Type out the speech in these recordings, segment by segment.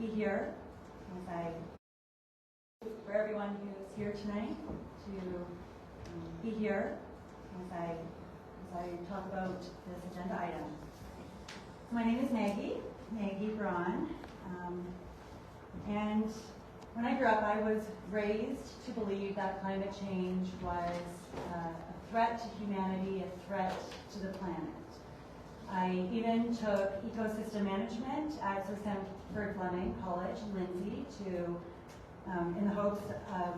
be here for everyone who's here tonight to be here as I talk about this agenda item. So my name is Maggie Braun, and when I grew up I was raised to believe that climate change was a threat to humanity, a threat to the planet. I even took ecosystem management at Sir Stamford Fleming College in Lindsay in the hopes of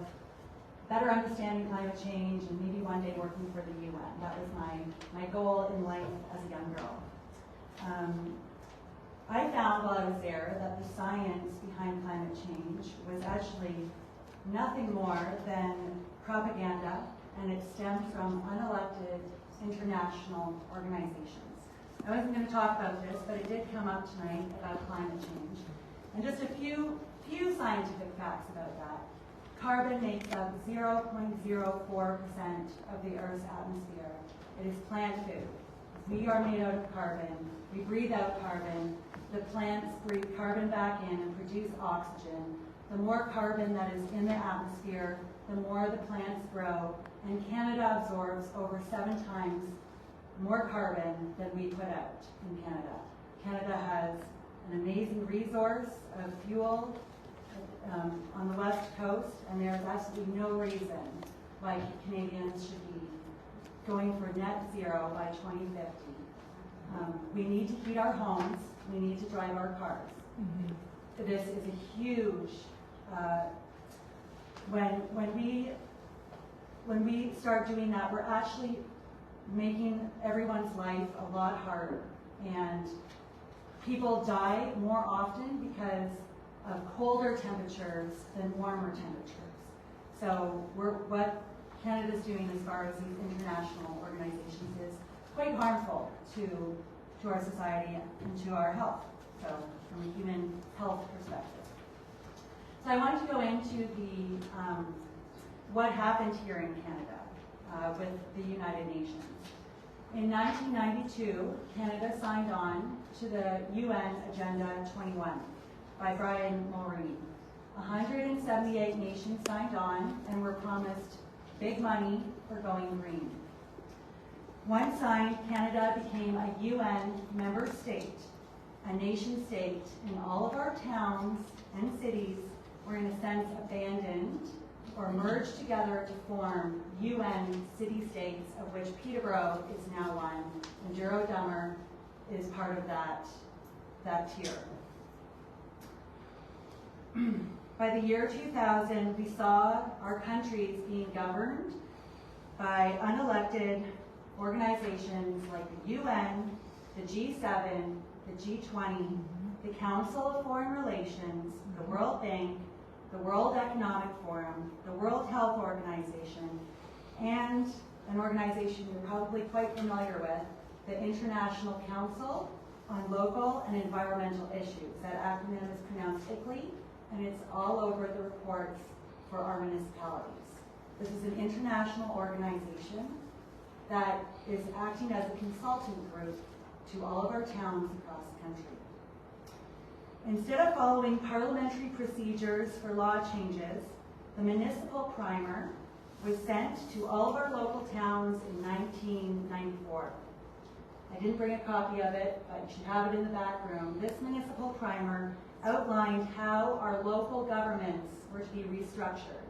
better understanding climate change and maybe one day working for the UN. That was my goal in life as a young girl. I found while I was there that the science behind climate change was actually nothing more than propaganda, and it stemmed from unelected international organizations. I wasn't going to talk about this, but it did come up tonight about climate change. And just a few scientific facts about that. Carbon makes up 0.04% of the Earth's atmosphere. It is plant food. We are made out of carbon. We breathe out carbon. The plants breathe carbon back in and produce oxygen. The more carbon that is in the atmosphere, the more the plants grow. And Canada absorbs over 7 times more carbon than we put out in Canada. Canada has an amazing resource of fuel on the west coast, and there's absolutely no reason why Canadians should be going for net zero by 2050. We need to heat our homes. We need to drive our cars. Mm-hmm. This is a huge. When we start doing that, we're actually making everyone's life a lot harder, and people die more often because of colder temperatures than warmer temperatures. So what Canada's doing as far as these international organizations is quite harmful to our society and to our health, so from a human health perspective. So I wanted to go into what happened here in Canada with the United Nations. In 1992, Canada signed on to the UN Agenda 21 by Brian Mulroney. 178 nations signed on and were promised big money for going green. Once signed, Canada became a UN member state, a nation state, and all of our towns and cities were in a sense abandoned or merged together to form UN city-states, of which Peterborough is now one, and Douro Dummer is part of that tier. By the year 2000, we saw our countries being governed by unelected organizations like the UN, the G7, the G20, the Council of Foreign Relations, the World Bank, the World Economic Forum, the World Health Organization, and an organization you're probably quite familiar with, the International Council on Local and Environmental Issues. That acronym is pronounced KICLEI, and it's all over the reports for our municipalities. This is an international organization that is acting as a consulting group to all of our towns across the country. Instead of following parliamentary procedures for law changes, the municipal primer was sent to all of our local towns in 1994. I didn't bring a copy of it, but you should have it in the back room. This municipal primer outlined how our local governments were to be restructured.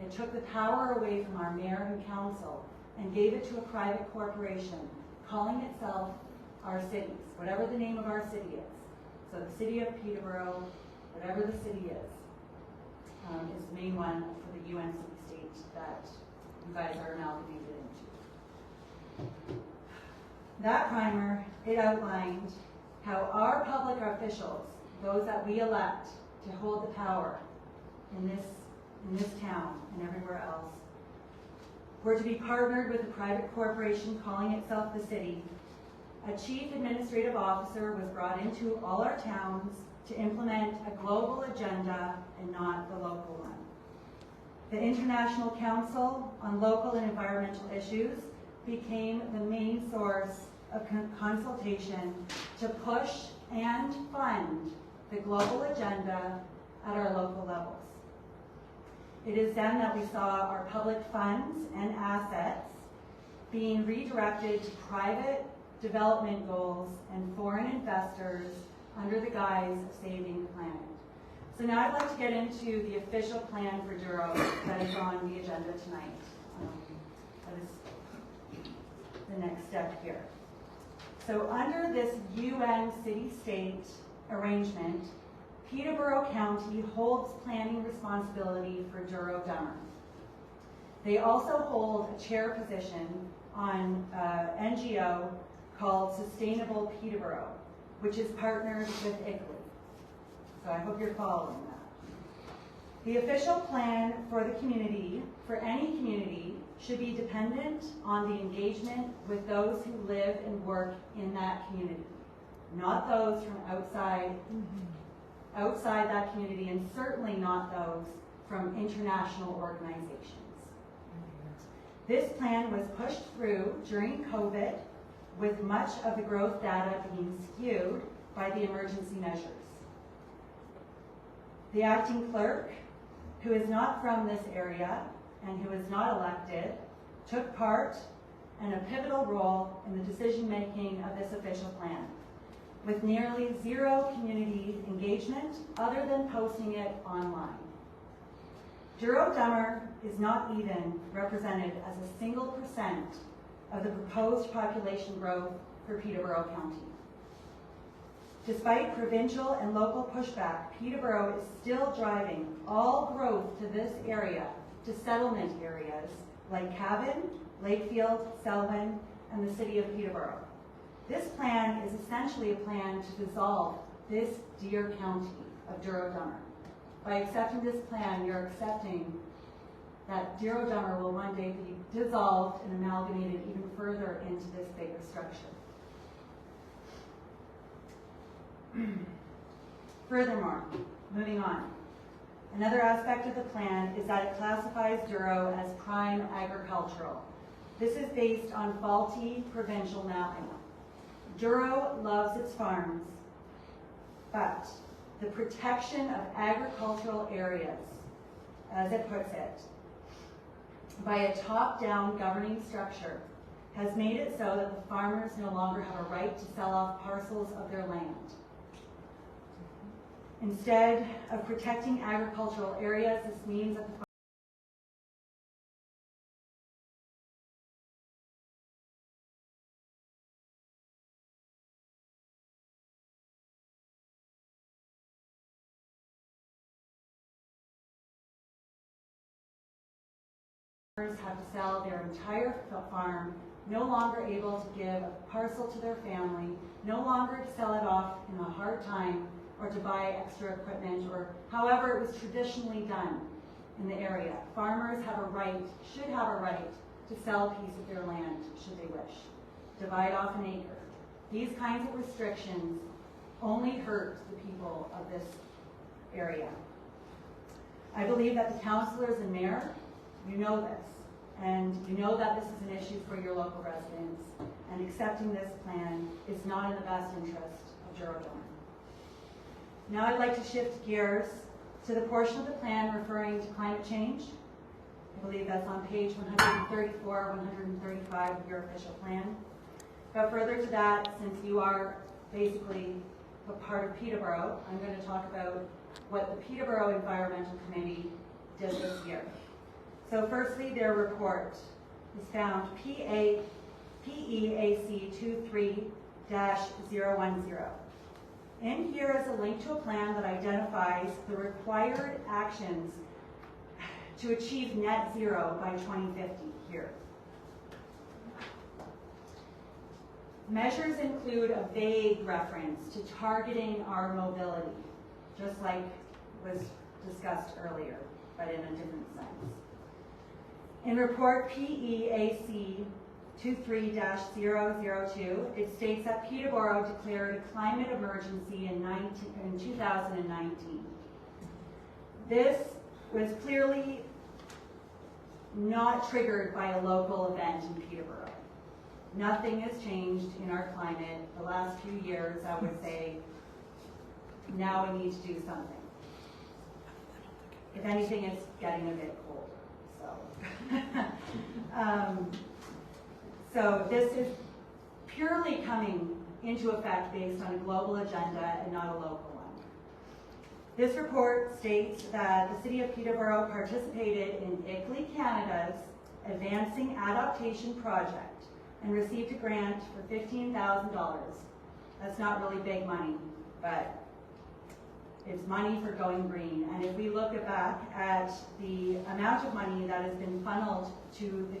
It took the power away from our mayor and council and gave it to a private corporation, calling itself our cities, whatever the name of our city is. So the city of Peterborough, whatever the city is the main one for the UN city-state that you guys are amalgamated into. That primer, it outlined how our public officials, those that we elect to hold the power in this town and everywhere else, were to be partnered with a private corporation calling itself the city. A chief administrative officer was brought into all our towns to implement a global agenda and not the local one. The International Council on Local and Environmental Issues became the main source of consultation to push and fund the global agenda at our local levels. It is then that we saw our public funds and assets being redirected to private development goals and foreign investors under the guise of saving the planet. So now I'd like to get into the official plan for Douro that is on the agenda tonight. That is the next step here. So under this UN city-state arrangement, Peterborough County holds planning responsibility for Douro Dummer. They also hold a chair position on an NGO called Sustainable Peterborough, which is partnered with KICLEI. So I hope you're following that. The official plan for the community, for any community, should be dependent on the engagement with those who live and work in that community, not those from outside that community, and certainly not those from international organizations. This plan was pushed through during COVID, with much of the growth data being skewed by the emergency measures. The acting clerk, who is not from this area and who is not elected, took part and a pivotal role in the decision-making of this official plan, with nearly zero community engagement other than posting it online. Douro Dummer is not even represented as a single percent of the proposed population growth for Peterborough County. Despite provincial and local pushback, Peterborough is still driving all growth to this area to settlement areas like Cavan, Lakefield, Selwyn, and the city of Peterborough. This plan is essentially a plan to dissolve this dear county of Douro Dummer. By accepting this plan, you're accepting that Douro Dummer will one day be dissolved and amalgamated even further into this bigger structure. Furthermore, moving on, another aspect of the plan is that it classifies Douro as prime agricultural. This is based on faulty provincial mapping. Douro loves its farms, but the protection of agricultural areas, as it puts it, by a top-down governing structure has made it so that the farmers no longer have a right to sell off parcels of their land. Instead of protecting agricultural areas, this means that the farmers have to sell their entire farm, no longer able to give a parcel to their family, no longer to sell it off in a hard time, or to buy extra equipment, or however it was traditionally done in the area. Farmers have a right, should have a right, to sell a piece of their land, should they wish. Divide off an acre. These kinds of restrictions only hurt the people of this area. I believe that the councillors and mayor, you know this, and you know that this is an issue for your local residents, and accepting this plan is not in the best interest of Douro Dummer. Now I'd like to shift gears to the portion of the plan referring to climate change. I believe that's on page 134, 135 of your official plan. But further to that, since you are basically a part of Peterborough, I'm going to talk about what the Peterborough Environmental Committee did this year. So firstly, their report is found PEAC 23-010. In here is a link to a plan that identifies the required actions to achieve net zero by 2050 here. Measures include a vague reference to targeting our mobility, just like was discussed earlier, but in a different sense. In report PEAC 23-002, it states that Peterborough declared a climate emergency in 2019. This was clearly not triggered by a local event in Peterborough. Nothing has changed in our climate the last few years, I would say now we need to do something. If anything, it's getting a bit colder, so. So this is purely coming into effect based on a global agenda and not a local one. This report states that the City of Peterborough participated in KICLEI Canada's Advancing Adaptation Project and received a grant for $15,000. That's not really big money, but it's money for going green. And if we look back at the amount of money that has been funneled to the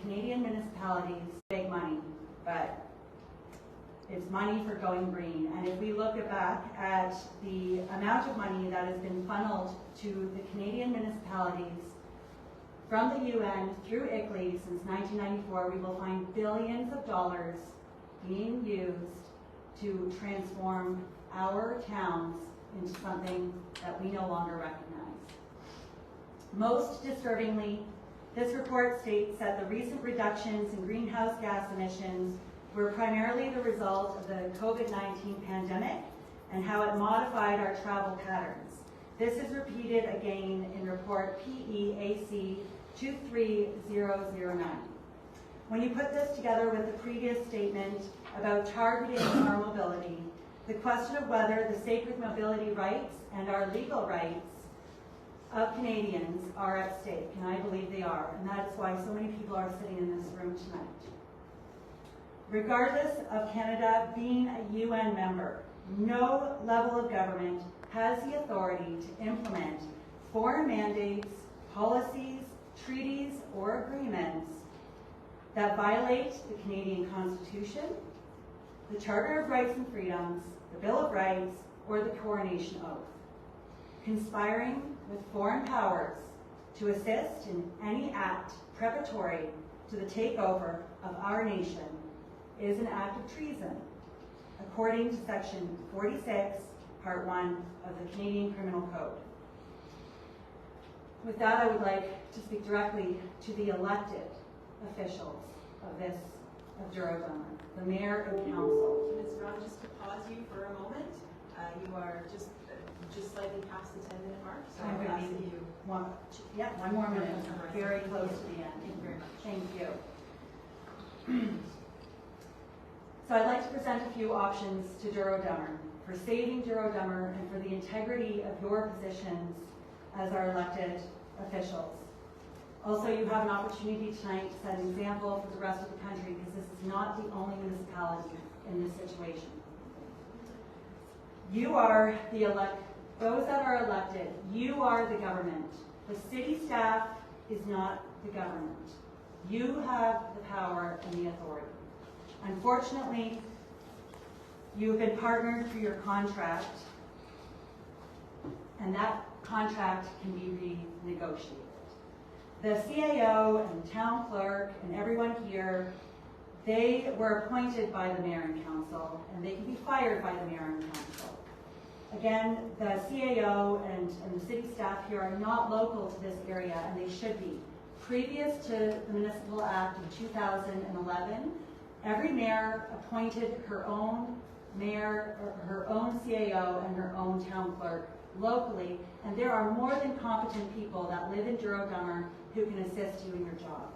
Canadian Municipalities, big money, but it's money for going green. And if we look back at the amount of money that has been funneled to the Canadian municipalities from the UN through KICLEI since 1994, we will find billions of dollars being used to transform our towns into something that we no longer recognize. Most disturbingly, this report states that the recent reductions in greenhouse gas emissions were primarily the result of the COVID-19 pandemic and how it modified our travel patterns. This is repeated again in report PEAC 23009. When you put this together with the previous statement about targeting our mobility, the question of whether the sacred mobility rights and our legal rights of Canadians are at stake, and I believe they are, and that is why so many people are sitting in this room tonight. Regardless of Canada being a UN member, no level of government has the authority to implement foreign mandates, policies, treaties, or agreements that violate the Canadian Constitution, the Charter of Rights and Freedoms, the Bill of Rights, or the Coronation Oath. Conspiring with foreign powers to assist in any act preparatory to the takeover of our nation is an act of treason, according to Section 46, Part 1 of the Canadian Criminal Code. With that, I would like to speak directly to the elected officials of Douro Dummer, the Mayor and Council. Ms. Braun, just to pause you for a moment. You are just slightly past the 10-minute mark, so I'll ask that you... One more minute. Very close to the end. Thank you very much. Thank you. So I'd like to present a few options to Douro Dummer for saving Douro Dummer and for the integrity of your positions as our elected officials. Also, you have an opportunity tonight to set an example for the rest of the country, because this is not the only municipality in this situation. You are the those that are elected, you are the government. The city staff is not the government. You have the power and the authority. Unfortunately, you've been partnered through your contract, and that contract can be renegotiated. The CAO and the town clerk and everyone here, they were appointed by the Mayor and Council, and they can be fired by the Mayor and Council. Again, the CAO and the city staff here are not local to this area, and they should be. Previous to the Municipal Act of 2011, every mayor appointed her own mayor, or her own CAO and her own town clerk locally, and there are more than competent people that live in Douro Dummer who can assist you in your job.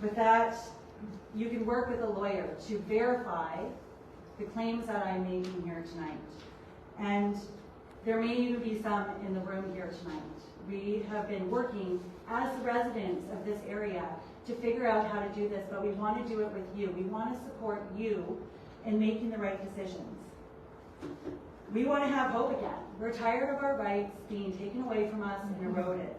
With that, you can work with a lawyer to verify the claims that I'm making here tonight. And there may even be some in the room here tonight. We have been working as the residents of this area to figure out how to do this, but we want to do it with you. We want to support you in making the right decisions. We want to have hope again. We're tired of our rights being taken away from us and eroded.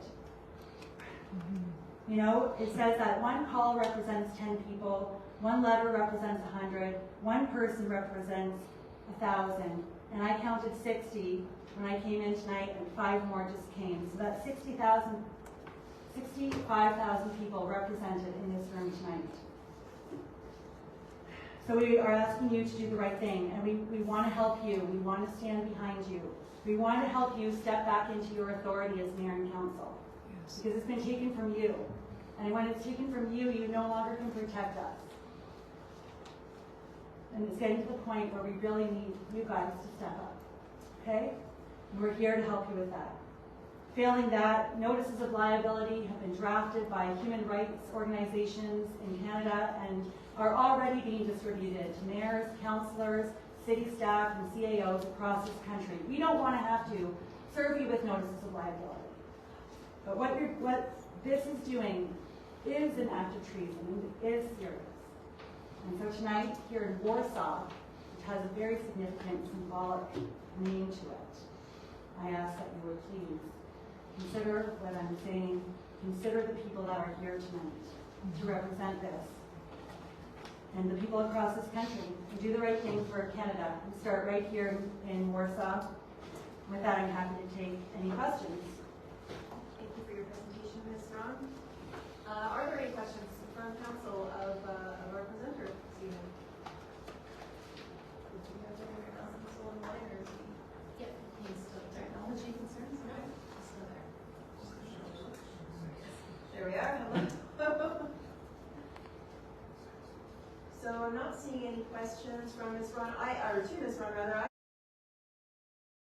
You know, it says that one call represents 10 people, one letter represents 100, one person represents 1,000, and I counted 60 when I came in tonight, and 5 more just came. So that's 65,000 people represented in this room tonight. So we are asking you to do the right thing, and we want to help you. We want to stand behind you. We want to help you step back into your authority as mayor and council. Yes. Because it's been taken from you. And when it's taken from you, you no longer can protect us. And it's getting to the point where we really need you guys to step up. Okay? And we're here to help you with that. Failing that, notices of liability have been drafted by human rights organizations in Canada and are already being distributed to mayors, councillors, city staff, and CAOs across this country. We don't want to have to serve you with notices of liability. But what this is doing is an act of treason and is serious. And so tonight, here in Warsaw, which has a very significant symbolic meaning to it, I ask that you would please consider what I'm saying, consider the people that are here tonight to represent this, and the people across this country, and do the right thing for Canada, and start right here in Warsaw. With that, I'm happy to take any questions. Thank you for your presentation, Ms. Braun. Are there any questions from council of our presenter this evening? Do you have any council in line, or is he? Yep, he's still there. Technology concerns? No. He's still there. There we are. Hello. So I'm not seeing any questions from Ms. Braun. To Ms. Braun, rather.